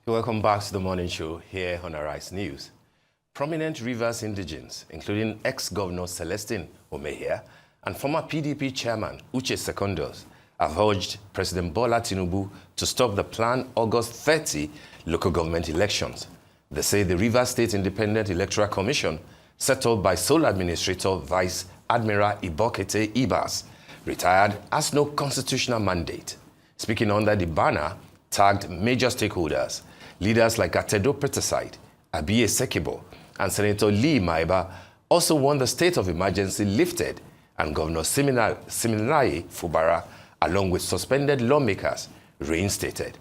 Welcome back to the morning show here on Arise News. Prominent Rivers indigents, including ex-Governor Celestine Omehia and former PDP chairman Uche Secondus, have urged President Bola Tinubu to stop the planned August 30 local government elections. They say the Rivers State Independent Electoral Commission, set up by sole administrator Vice Admiral Ibokete Ibas, retired, has no constitutional mandate. Speaking under the banner tagged major stakeholders, leaders like Atedo Petaside, Abiye Sekibo, and Senator Lee Maiba also want the state of emergency lifted, and Governor Siminalayi Fubara, along with suspended lawmakers, reinstated.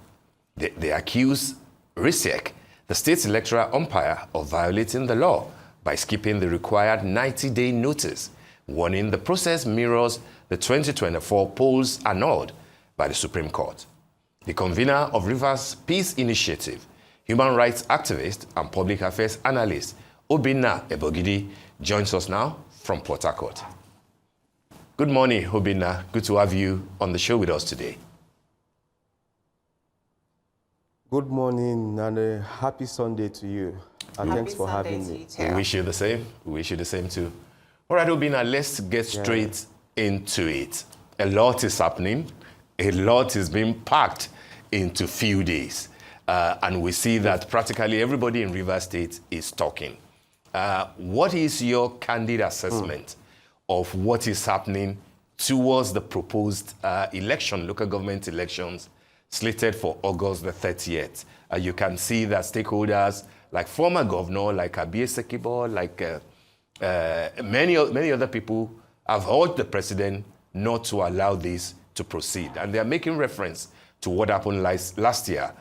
They accuse RISEC, the state's electoral umpire, of violating the law by skipping the required 90-day notice, warning the process mirrors the 2024 polls annulled by the Supreme Court. The convener of Rivers Peace Initiative, human rights activist and public affairs analyst Obinna Ebogidi, joins us now from Port Harcourt. Good morning, Obinna. Good to have you on the show with us today. Good morning and a happy Sunday to you. And thanks for having me. We wish you the same. We wish you the same too. All right, Obinna, let's get straight into it. A lot is happening. A lot is being packed into few days. And we see that practically everybody in Rivers State is talking. What is your candid assessment of what is happening towards the proposed local government elections slated for August the 30th? You can see that stakeholders like former governor, like Abiye Sekibo, like many other people have urged the president not to allow this to proceed. And they are making reference to what happened last year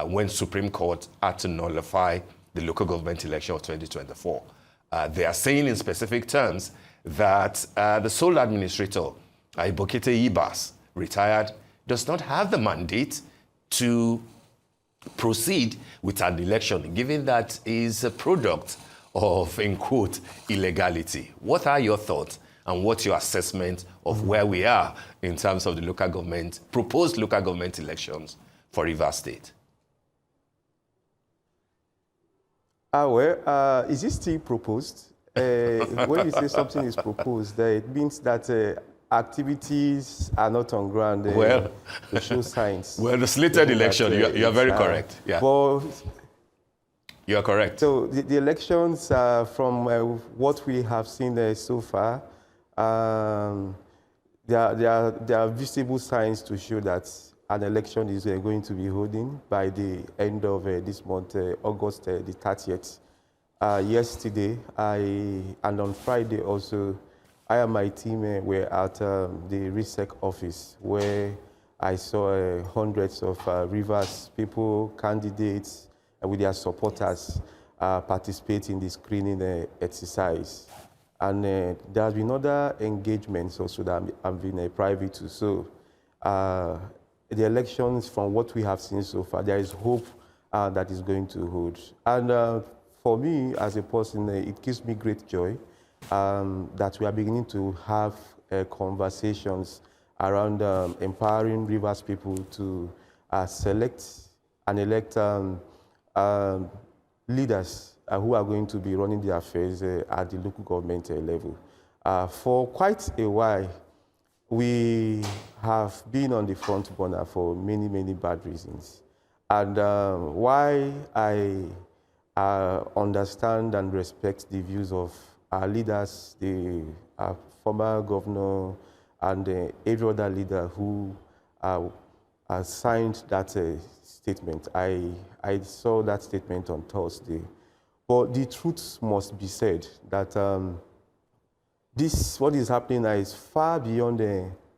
when Supreme Court had to nullify the local government election of 2024. They are saying in specific terms that the sole administrator, Ibokete Ibas, retired, does not have the mandate to proceed with an election, given that is a product of, in quote, illegality. What are your thoughts and what's your assessment of where we are in terms of the proposed local government elections for Rivers State? Is it still proposed? When you say something is proposed, it means that activities are not on ground to show signs. Well, the slated election, you are very correct. Yeah. But you are correct. So the elections, from what we have seen so far, there are visible signs to show that an election is going to be holding by the end of this month, August the 30th. Yesterday, and on Friday also, I and my team were at the RISEC office where I saw hundreds of Rivers people, candidates, with their supporters participate in the screening exercise. And there have been other engagements also that I've been privy to. So the elections, from what we have seen so far, there is hope that is going to hold. And for me, as a person, it gives me great joy that we are beginning to have conversations around empowering Rivers people to select and elect leaders who are going to be running their affairs at the local government level. For quite a while, we have been on the front burner for many, many bad reasons. And why I understand and respect the views of our leaders, the former governor, and every other leader who signed that statement. I saw that statement on Thursday. But the truth must be said that what is happening now is far beyond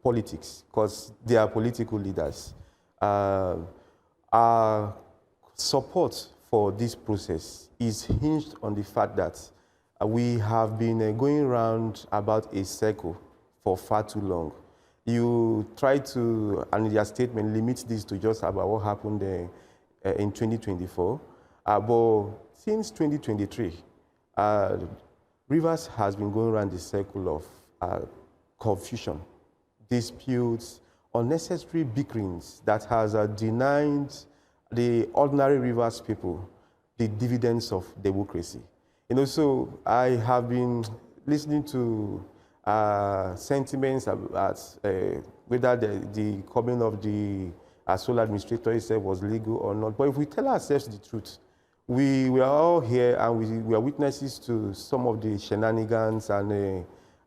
politics, because they are political leaders. Our support for this process is hinged on the fact that we have been going around about a circle for far too long. You try to, and your statement, limit this to just about what happened in 2024. But since 2023, Rivers has been going around the circle of confusion, disputes, unnecessary bickerings that has denied the ordinary Rivers people the dividends of democracy. So I have been listening to sentiments about whether the coming of the sole administrator itself was legal or not. But if we tell ourselves the truth, we are all here and we are witnesses to some of the shenanigans and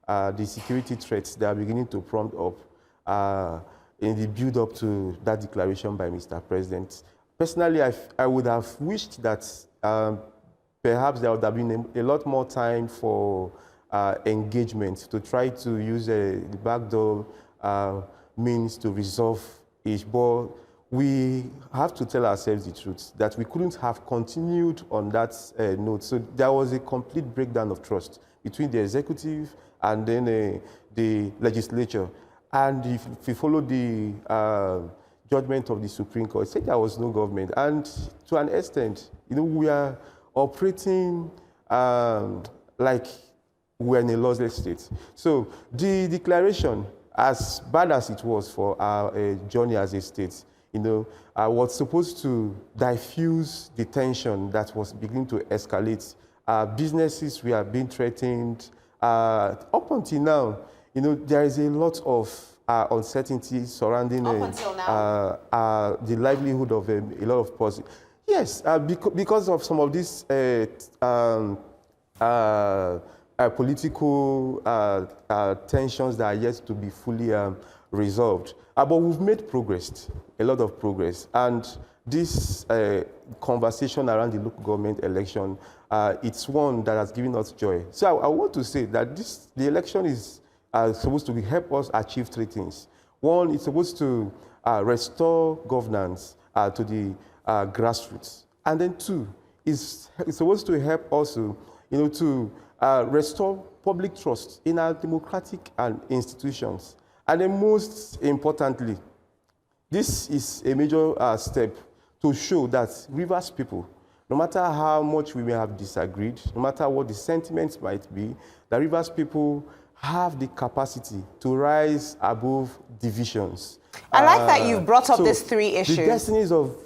the security threats that are beginning to prompt up in the build-up to that declaration by Mr. President. Personally, I would have wished that perhaps there would have been a lot more time for engagement to try to use the backdoor means to resolve it. But we have to tell ourselves the truth, that we couldn't have continued on that note. So there was a complete breakdown of trust between the executive and then the legislature. And if you follow the judgment of the Supreme Court, it said there was no government. And to an extent, we are operating like we're in a lawless state. So the declaration, as bad as it was for our journey as a state, was supposed to diffuse the tension that was beginning to escalate. Businesses were being threatened. Up until now, there is a lot of uncertainty surrounding the livelihood of a lot of persons. Yes, because of some of these political tensions that are yet to be fully resolved. But we've made progress, a lot of progress. And this conversation around the local government election, it's one that has given us joy. So I want to say that the election is supposed to help us achieve three things. One, it's supposed to restore governance to the grassroots. And then two, it's supposed to help also, to restore public trust in our democratic institutions. And then most importantly, this is a major step to show that Rivers people, no matter how much we may have disagreed, no matter what the sentiments might be, the Rivers people have the capacity to rise above divisions. I like that you've brought up these three issues. The destinies of...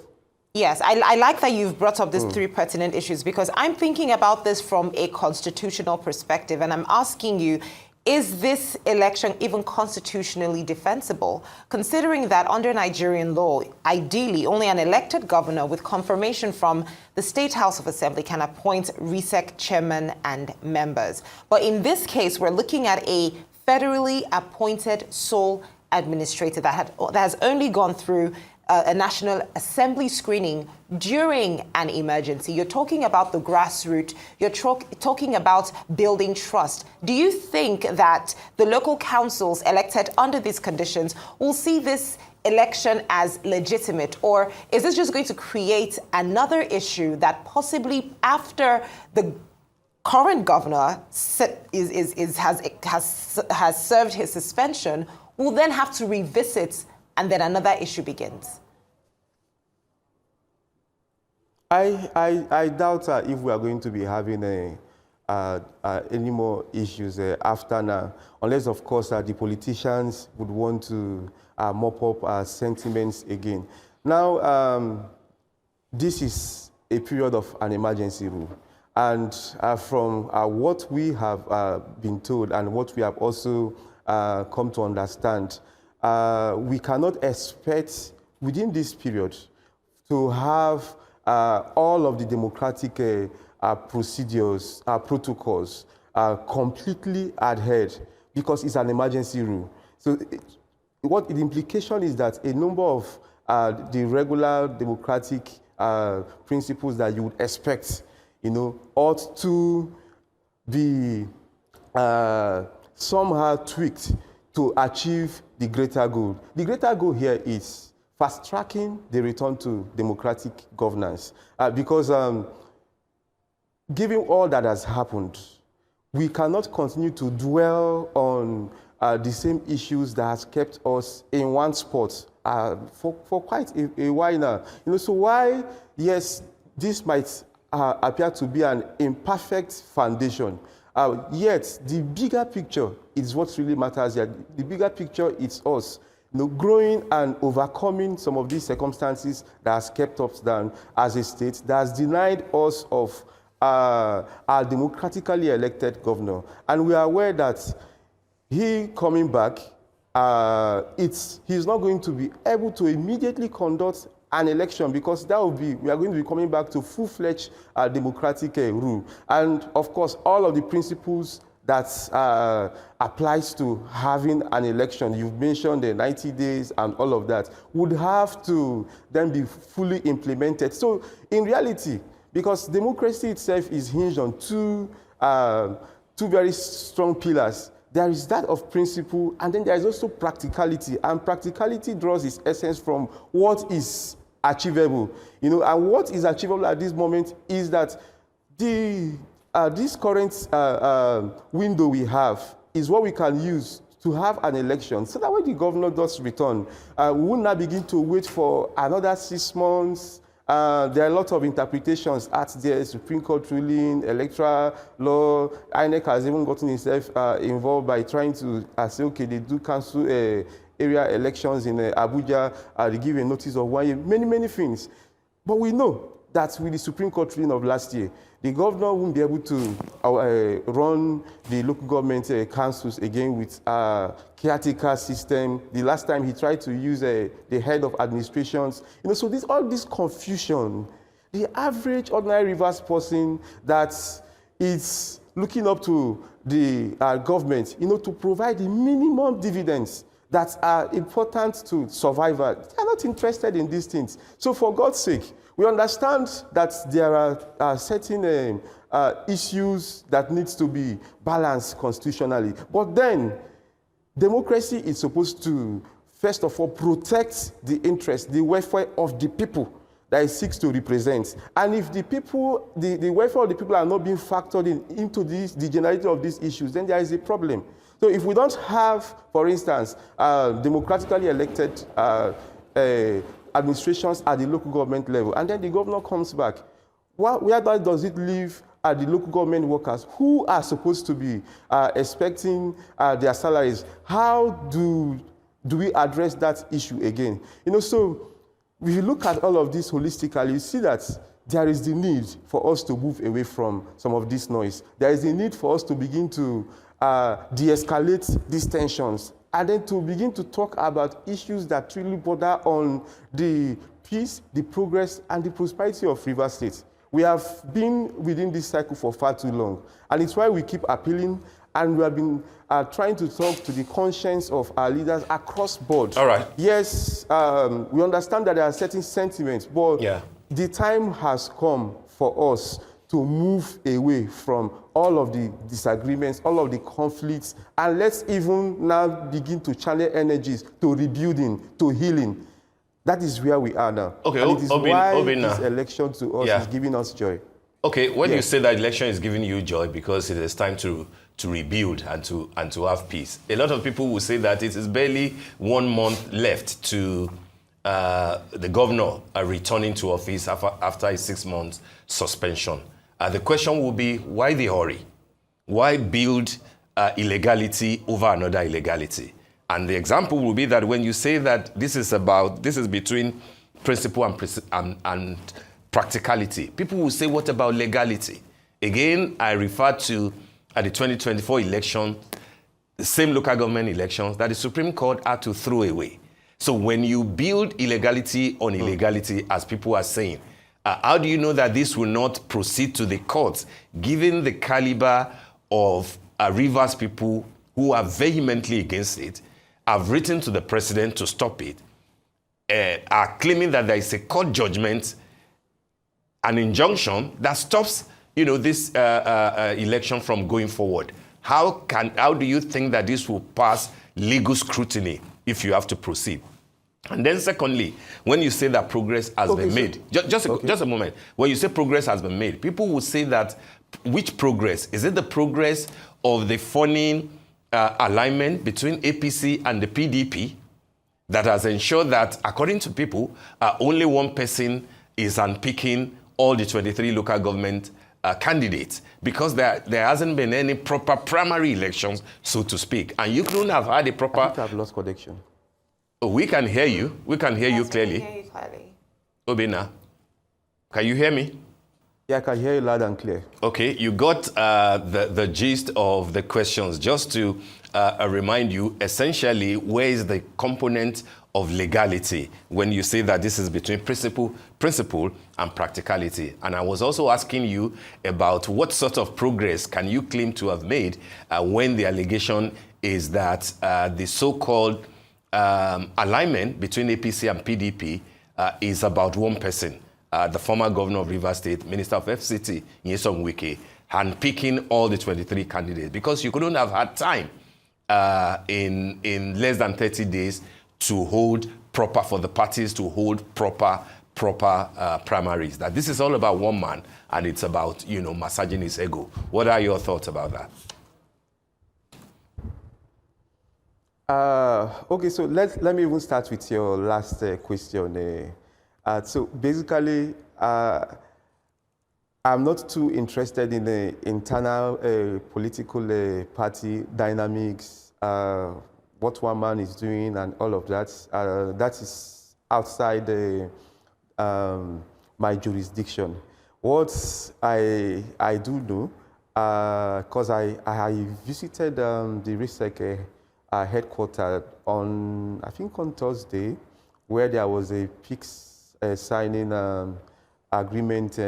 Yes, I like that you've brought up these three pertinent issues, because I'm thinking about this from a constitutional perspective, and I'm asking you, is this election even constitutionally defensible, considering that under Nigerian law, ideally, only an elected governor with confirmation from the State House of Assembly can appoint RESEC chairman and members. But in this case, we're looking at a federally appointed sole administrator that has only gone through a National Assembly screening during an emergency. You're talking about the grassroots. You're talking about building trust. Do you think that the local councils elected under these conditions will see this election as legitimate? Or is this just going to create another issue that possibly after the current governor has served his suspension, will then have to revisit and then another issue begins? I doubt if we are going to be having any more issues after now, unless, of course, the politicians would want to mop up sentiments again. Now, this is a period of an emergency rule. And from what we have been told and what we have also come to understand, we cannot expect within this period to have all of the democratic procedures, protocols completely adhered, because it's an emergency rule. So the implication is that a number of the regular democratic principles that you would expect, ought to be somehow tweaked to achieve the greater goal. The greater goal here is fast-tracking the return to democratic governance. Because given all that has happened, we cannot continue to dwell on the same issues that has kept us in one spot for quite a while now. So while, yes, this might appear to be an imperfect foundation, yet the bigger picture is what really matters here. The bigger picture is us growing and overcoming some of these circumstances that has kept us down as a state, that has denied us of our democratically elected governor. And we are aware that he coming back, he's not going to be able to immediately conduct an election, because that will be, we are going to be coming back to full-fledged democratic rule. And of course, all of the principles that applies to having an election, you've mentioned the 90 days and all of that, would have to then be fully implemented. So in reality, because democracy itself is hinged on two very strong pillars, there is that of principle, and then there is also practicality. And practicality draws its essence from what is achievable. And what is achievable at this moment is that this current window we have is what we can use to have an election. So that when the governor does return, we will not begin to wait for another 6 months. There are a lot of interpretations at the Supreme Court ruling, electoral law. INEC has even gotten itself involved by trying to say, okay, they do cancel area elections in Abuja, they give a notice of 1 year, many things. But we know that with the Supreme Court ruling of last year, the governor won't be able to run the local government councils again with a caretaker system. The last time he tried to use the head of administrations. So all this confusion, the average ordinary Rivers person that is looking up to the government, to provide the minimum dividends that are important to survival, they are not interested in these things. So for God's sake, we understand that there are certain issues that needs to be balanced constitutionally. But then, democracy is supposed to, first of all, protect the interest, the welfare of the people that it seeks to represent. And if the people, the welfare of the people are not being factored into the generality of these issues, then there is a problem. So if we don't have, for instance, democratically elected administrations at the local government level, and then the governor comes back, where does it leave the local government workers who are supposed to be expecting their salaries? How do we address that issue again? So if you look at all of this holistically, you see that there is the need for us to move away from some of this noise. There is the need for us to begin to de-escalate these tensions, and then to begin to talk about issues that really border on the peace, the progress, and the prosperity of Rivers State. We have been within this cycle for far too long, and it's why we keep appealing, and we have been trying to talk to the conscience of our leaders across board. All right. Yes, we understand that there are certain sentiments, but the time has come for us to move away from all of the disagreements, all of the conflicts, and let's even now begin to channel energies to rebuilding, to healing. That is where we are now. Okay, and it is why Obinna, this election to us is giving us joy. Okay, when you say that election is giving you joy because it is time to rebuild and to have peace, a lot of people will say that it is barely 1 month left to the governor returning to office after a 6 month suspension. The question will be, why the hurry? Why build illegality over another illegality? And the example will be that when you say that this is between principle and practicality, people will say, what about legality? Again, I refer to the 2024 election, the same local government elections that the Supreme Court had to throw away. So when you build illegality on illegality, as people are saying, how do you know that this will not proceed to the courts, given the caliber of Rivers people who are vehemently against it, have written to the president to stop it, are claiming that there is a court judgment, an injunction that stops, this election from going forward? How do you think that this will pass legal scrutiny if you have to proceed? And then secondly, when you say that progress has been made, just a moment. When you say progress has been made, people will say that, which progress? Is it the progress of the funding alignment between APC and the PDP that has ensured that, according to people, only one person is handpicking all the 23 local government candidates, because there hasn't been any proper primary elections, so to speak. And you couldn't have had a proper... I think I've lost connection. Oh, we can hear you. We can hear you clearly. We can hear you clearly. Obinna, can you hear me? Yeah, I can hear you loud and clear. Okay, you got the gist of the questions. Just to remind you, essentially, where is the component of legality when you say that this is between principle and practicality? And I was also asking you about what sort of progress can you claim to have made when the allegation is that the so-called alignment between APC and PDP is about one person. The former governor of Rivers State, Minister of FCT, Nyesom Wike, handpicking all the 23 candidates, because you couldn't have had time in less than 30 days to hold proper, for the parties to hold proper primaries. That this is all about one man, and it's about, massaging his ego. What are your thoughts about that? Okay, so let me even start with your last question. So basically, I'm not too interested in the internal political party dynamics, what one man is doing and all of that. That is outside my jurisdiction. What I do know, because I visited the RISEC headquarters on, I think on Thursday, where there was a peace signing agreement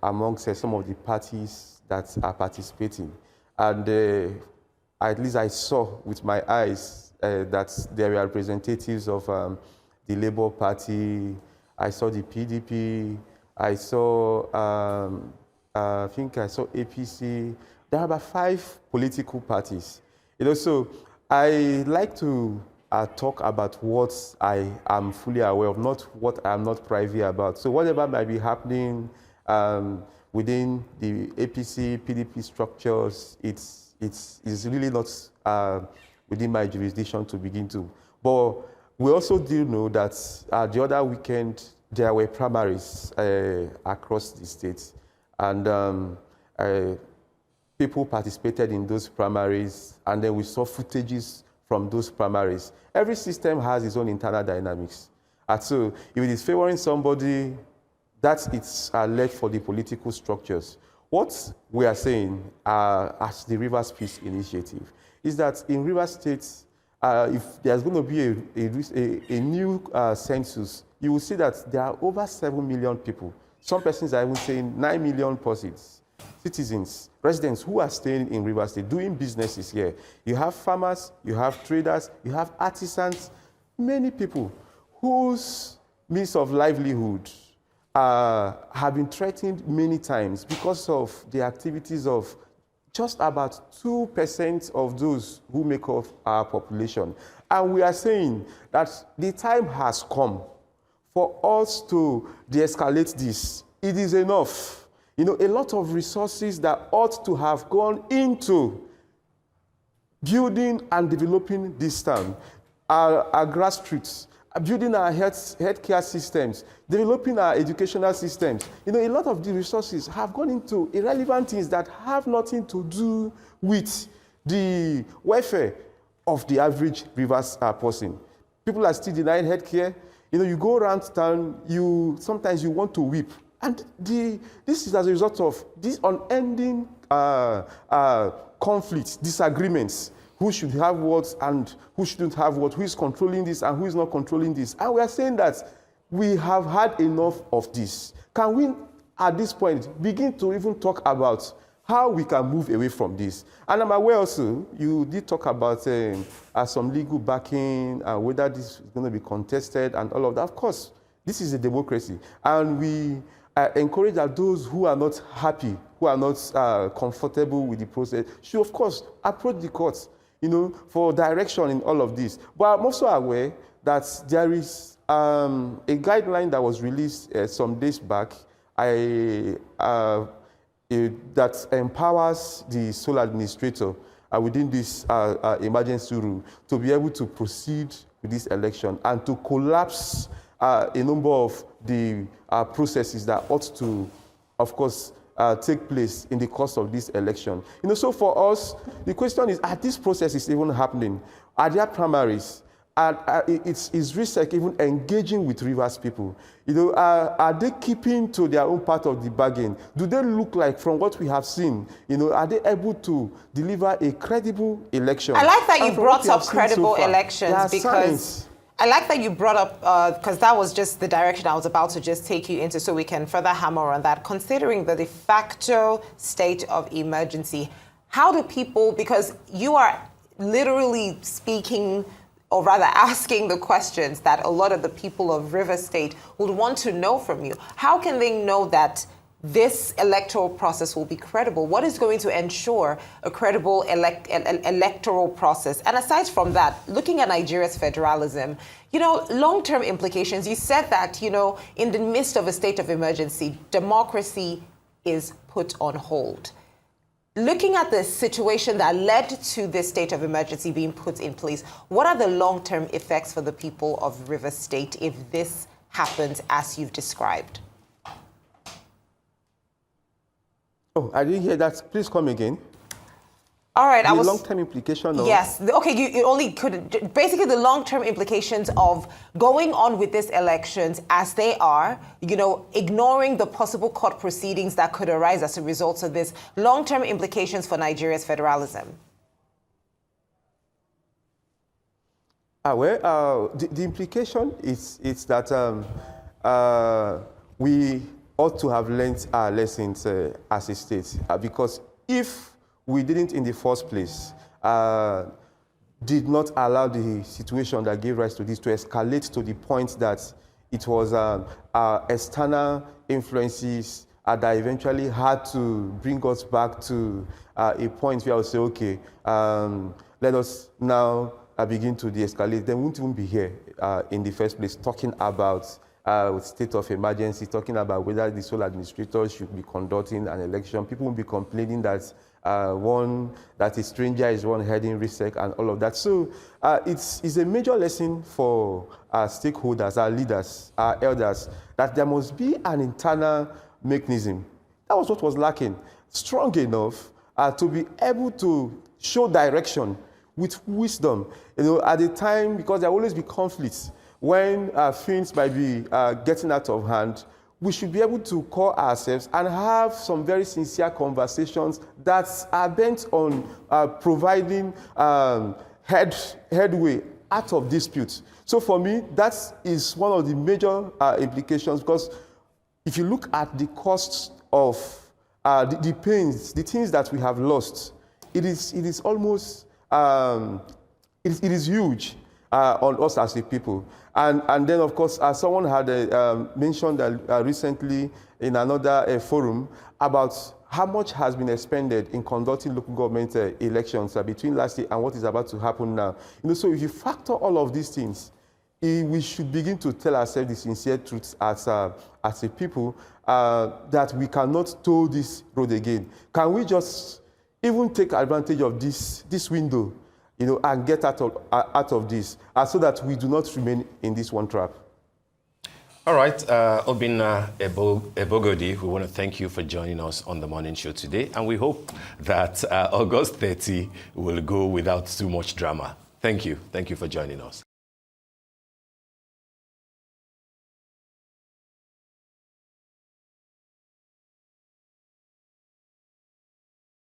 amongst some of the parties that are participating. And at least I saw with my eyes that there were representatives of the Labour Party, I saw the PDP, I saw, I think I saw APC. There are about 5 political parties. So I like to talk about what I am fully aware of, not what I am not privy about. So whatever might be happening within the APC, PDP structures, it's really not within my jurisdiction to begin to. But we also do know that the other weekend, there were primaries across the state. And people participated in those primaries, and then we saw footages from those primaries. Every system has its own internal dynamics. And so if it is favoring somebody, that's it's left for the political structures. What we are saying as the Rivers Peace Initiative is that in Rivers State, if there's going to be a new census, you will see that there are over 7 million people. Some persons are even saying 9 million persons. Citizens, residents who are staying in Rivers State, doing businesses here. You have farmers, you have traders, you have artisans, many people whose means of livelihood have been threatened many times because of the activities of just about 2% of those who make up our population. And we are saying that the time has come for us to de-escalate this. It is enough. A lot of resources that ought to have gone into building and developing this town, our grassroots, building our healthcare systems, developing our educational systems. A lot of the resources have gone into irrelevant things that have nothing to do with the welfare of the average Rivers person. People are still denying healthcare. You go around town, sometimes you want to weep. And this is as a result of these unending conflicts, disagreements. Who should have what and who shouldn't have what, who is controlling this and who is not controlling this. And we are saying that we have had enough of this. Can we, at this point, begin to even talk about how we can move away from this? And I'm aware also, you did talk about some legal backing, whether this is going to be contested and all of that. Of course, this is a democracy. And we encourage that those who are not happy, who are not comfortable with the process, should, of course, approach the courts, for direction in all of this. But I'm also aware that there is a guideline that was released some days back that empowers the sole administrator within this emergency rule to be able to proceed with this election and to collapse a number of the processes that ought to, of course, take place in the course of this election. So for us, the question is, are these processes even happening? Are there primaries? And is RISEC even engaging with Rivers people? You know, are they keeping to their own part of the bargain? Do they look like, from what we have seen, you know, are they able to deliver a credible election? I like that you brought up credible elections, because I like that you brought up, because that was just the direction I was about to just take you into, so we can further hammer on that. Considering the de facto state of emergency, how do people, because you are literally speaking, or rather asking the questions that a lot of the people of River State would want to know from you. How can they know that this electoral process will be credible? What is going to ensure a credible electoral process? And aside from that, looking at Nigeria's federalism, you know, long-term implications, you said that, you know, in the midst of a state of emergency, democracy is put on hold. Looking at the situation that led to this state of emergency being put in place, what are the long-term effects for the people of River State if this happens as you've described? Oh, I didn't hear that. Please come again. All right, the long-term implication of... Yes, okay, you only could... Basically, the long-term implications of going on with these elections as they are, you know, ignoring the possible court proceedings that could arise as a result of this, long-term implications for Nigeria's federalism. The implication is that we ought to have learned our lessons as a state, because if we didn't in the first place, did not allow the situation that gave rise to this to escalate to the point that it was external influences that eventually had to bring us back to a point where I would say, okay, let us now begin to de-escalate. Then we wouldn't even be here in the first place talking about state of emergency, talking about whether the sole administrator should be conducting an election. People will be complaining that that a stranger is one heading RISEC and all of that. So it's a major lesson for our stakeholders, our leaders, our elders, that there must be an internal mechanism. That was what was lacking. Strong enough to be able to show direction with wisdom. You know, at the time, because there will always be conflicts, when things might be getting out of hand, we should be able to call ourselves and have some very sincere conversations that are bent on providing headway out of disputes. So for me, that is one of the major implications, because if you look at the costs of the pains, the things that we have lost, it is almost, it is huge on us as a people. And then, of course, someone had mentioned recently in another forum about how much has been expended in conducting local government elections between last year and what is about to happen now. You know, so if you factor all of these things, we should begin to tell ourselves the sincere truths as a people, that we cannot tow this road again. Can we just even take advantage of this window, you know, and get out of this, so that we do not remain in this one trap? All right, Obinna Ebogidi, we want to thank you for joining us on the morning show today, and we hope that August 30 will go without too much drama. Thank you for joining us.